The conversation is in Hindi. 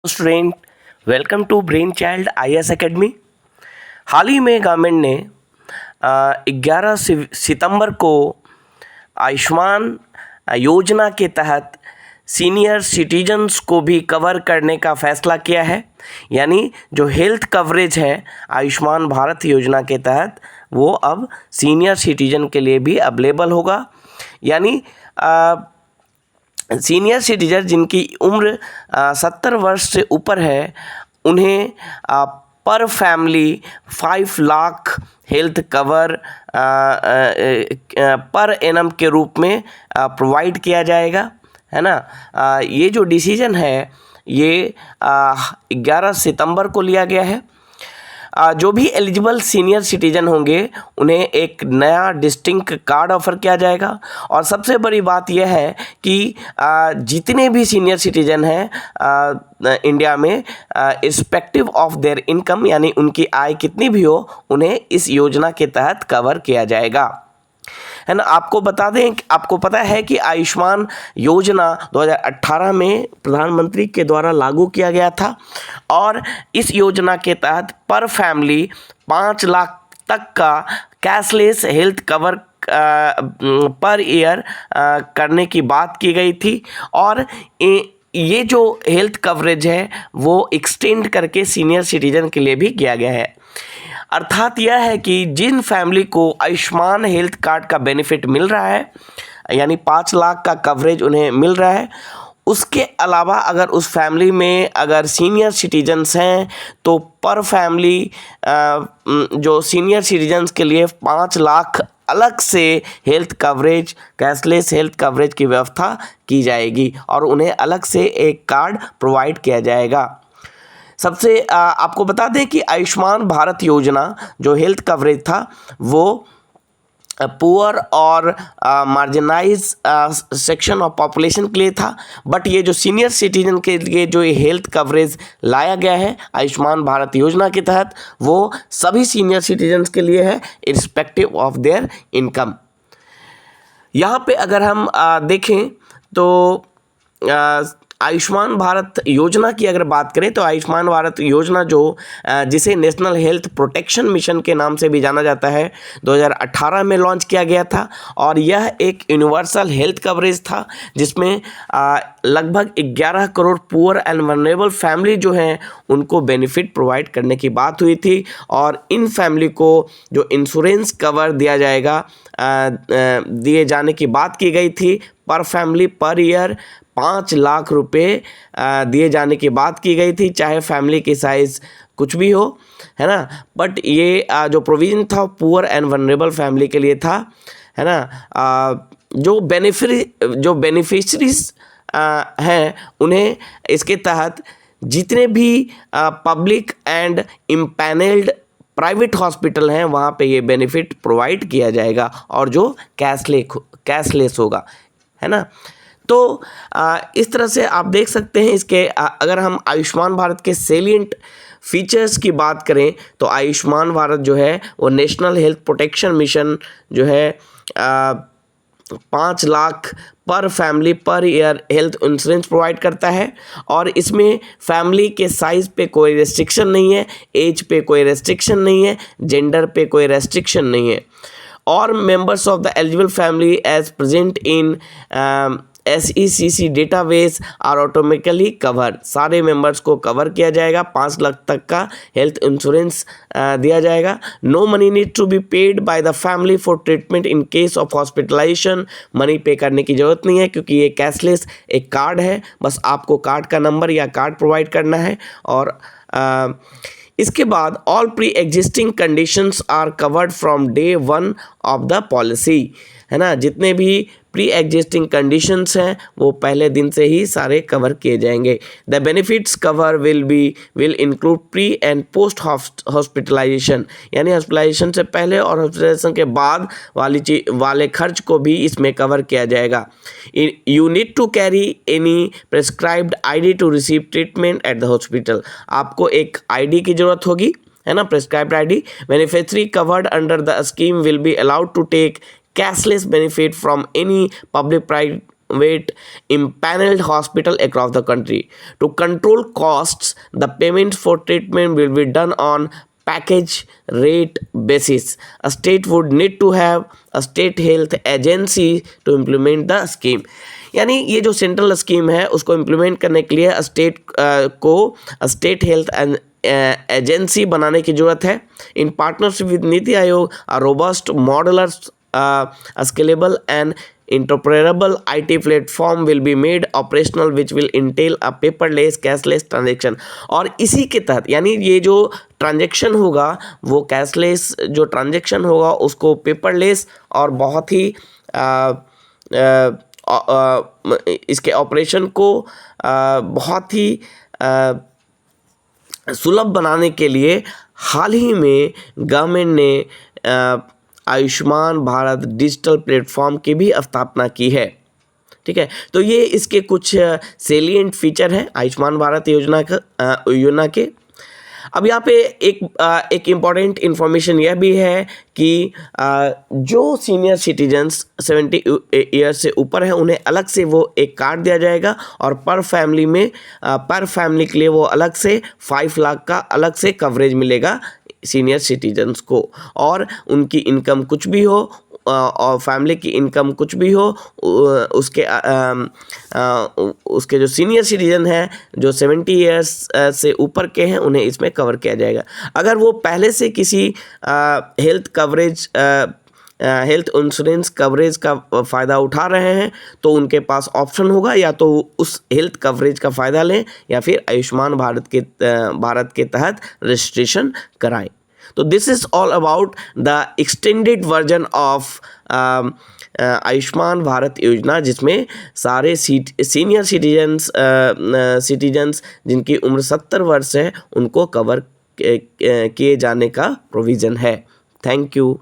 Student, welcome to Brain Child IAS academy. हाल ही में गवर्नमेंट ने 11 सितंबर को आयुष्मान योजना के तहत सीनियर सिटीजन्स को भी कवर करने का फैसला किया है। यानी जो हेल्थ कवरेज है आयुष्मान भारत योजना के तहत वो अब सीनियर सिटीजन के लिए भी अवेलेबल होगा। यानी सीनियर सिटीजन जिनकी उम्र 70 वर्ष से ऊपर है उन्हें पर family 5 lakh health cover per annum के रूप में प्रोवाइड किया जाएगा, है ना। ये जो डिसीजन है ये 11 सितंबर को लिया गया है। जो भी एलिजिबल सीनियर सिटीजन होंगे उन्हें एक नया डिस्टिंक्ट कार्ड ऑफर किया जाएगा। और सबसे बड़ी बात यह है कि जितने भी सीनियर सिटीजन हैं इंडिया में इर्स्पेक्टिव ऑफ देयर इनकम, यानी उनकी आय कितनी भी हो, उन्हें इस योजना के तहत कवर किया जाएगा, है ना। आपको बता दें, आपको पता है कि आयुष्मान योजना 2018 में प्रधानमंत्री के द्वारा लागू किया गया था और इस योजना के तहत पर फैमिली 5 लाख तक का cashless health cover per year करने की बात की गई थी। और ये जो हेल्थ कवरेज है वो एक्सटेंड करके सीनियर सिटीजन के लिए भी किया गया है। अर्थात यह है कि जिन फैमिली को आयुष्मान हेल्थ कार्ड का बेनिफिट मिल रहा है, यानी 5 लाख का कवरेज उन्हें मिल रहा है, उसके अलावा अगर उस फैमिली में अगर सीनियर सिटीजन्स हैं तो पर फैमिली जो सीनियर सिटीजन्स के लिए 5 लाख अलग से health coverage, cashless health coverage की व्यवस्था की जाएगी और उन्हें अलग से एक कार्ड प्रोवाइड किया जाएगा। सबसे आपको बता दें कि आयुष्मान भारत योजना जो हेल्थ कवरेज था वो पुअर और मार्जिनाइज सेक्शन ऑफ पॉपुलेशन के लिए था, बट ये जो सीनियर सिटीजन के लिए जो ये हेल्थ कवरेज लाया गया है आयुष्मान भारत योजना के तहत वो सभी सीनियर सिटीजन्स के लिए है इर्स्पेक्टिव ऑफ देयर इनकम। यहाँ पे अगर हम देखें तो आयुष्मान भारत योजना की अगर बात करें तो आयुष्मान भारत योजना जो जिसे नेशनल हेल्थ प्रोटेक्शन मिशन के नाम से भी जाना जाता है 2018 में लॉन्च किया गया था और यह एक यूनिवर्सल हेल्थ कवरेज था जिसमें लगभग 11 crore poor and vulnerable family जो हैं उनको बेनिफिट प्रोवाइड करने की बात हुई थी। और इन फैमिली को जो इंश्योरेंस कवर दिया जाएगा दिए जाने की बात की गई थी। पर फैमिली पर ईयर 5 लाख रुपए दिए जाने की बात की गई थी, चाहे फैमिली की साइज़ कुछ भी हो, है ना। बट ये जो प्रोविज़न था पुअर एंड वल्नरेबल फैमिली के लिए था, है ना। जो बेनिफिशरीज हैं उन्हें इसके तहत जितने भी public and empanelled private hospital हैं वहाँ पे ये बेनिफिट प्रोवाइड किया जाएगा और जो कैशलेस होगा, है ना। तो इस तरह से आप देख सकते हैं इसके अगर हम आयुष्मान भारत के सेलिएंट फीचर्स की बात करें तो आयुष्मान भारत जो है वो नेशनल हेल्थ प्रोटेक्शन मिशन जो है 5 लाख पर family per year health insurance provide करता है और इसमें फैमिली के साइज़ पे कोई रेस्ट्रिक्शन नहीं है, एज पे कोई रेस्ट्रिक्शन नहीं है, जेंडर पे कोई रेस्ट्रिक्शन नहीं है। और members of the eligible family as present in SECC database are automatically cover. सारे मेंबर्स को कवर किया जाएगा, 5 लाख तक का हेल्थ इंश्योरेंस दिया जाएगा। No money need to be paid by the family for treatment in case of hospitalisation. Money पे करने की ज़रूरत नहीं है क्योंकि ये कैशलेस एक कार्ड है, बस आपको कार्ड का नंबर या कार्ड प्रोवाइड करना है। और इसके बाद all pre existing conditions are covered from day 1 of the policy, है ना। जितने भी प्री एग्जिस्टिंग कंडीशंस हैं वो पहले दिन से ही सारे कवर किए जाएंगे। The benefits cover will include pre and post hospitalisation, यानी हॉस्पिटलाइजेशन से पहले और हॉस्पिटलाइजेशन के बाद वाले खर्च को भी इसमें कवर किया जाएगा। You need to carry any prescribed ID to receive treatment at the hospital. आपको एक ID की ज़रूरत होगी, है ना, prescribed ID। Beneficiary covered under the scheme will be allowed to take cashless benefit from any private impaneled hospital across the country. To control costs, the payments for treatment will be done on package rate basis. A state would need to have a state health agency to implement the scheme. यानी ये जो सेंट्रल स्कीम है उसको इम्प्लीमेंट करने के लिए स्टेट को स्टेट हेल्थ एजेंसी बनाने की ज़रूरत है. In partnership with NITI Aayog, a robust modular scalable and interoperable IT platform will be made operational which will entail a paperless cashless transaction. और इसी के तहत यानी ये जो ट्रांजेक्शन होगा वो कैशलेस जो ट्रांजेक्शन होगा उसको पेपरलेस और बहुत ही इसके ऑपरेशन को बहुत ही सुलभ बनाने के लिए हाल ही में गवर्नमेंट ने आयुष्मान भारत डिजिटल प्लेटफॉर्म की भी स्थापना की है. ठीक है, तो ये इसके कुछ सेलिएंट फीचर हैं आयुष्मान भारत योजना के. अब यहाँ पे एक इम्पॉर्टेंट इन्फॉर्मेशन यह भी है कि जो सीनियर सिटीजन्स 70 ईयर्स से ऊपर हैं उन्हें अलग से वो एक कार्ड दिया जाएगा और पर फैमिली के लिए वो अलग से 5 लाख का अलग से कवरेज मिलेगा सीनियर सिटीजन्स को. और उनकी इनकम कुछ भी हो और फैमिली की इनकम कुछ भी हो उसके जो सीनियर सिटीजन हैं जो 70 ईयर्स से ऊपर के हैं उन्हें इसमें कवर किया जाएगा. अगर वो पहले से किसी हेल्थ इंश्योरेंस कवरेज का फ़ायदा उठा रहे हैं तो उनके पास ऑप्शन होगा या तो उस हेल्थ कवरेज का फ़ायदा लें या फिर आयुष्मान भारत के तहत रजिस्ट्रेशन कराएं. तो this is all about the extended version of Ayushman Bharat योजना जिसमें सारे सीनियर सिटीजन्स जिनकी उम्र 70 वर्ष है उनको कवर किए जाने का प्रोविज़न है. Thank you.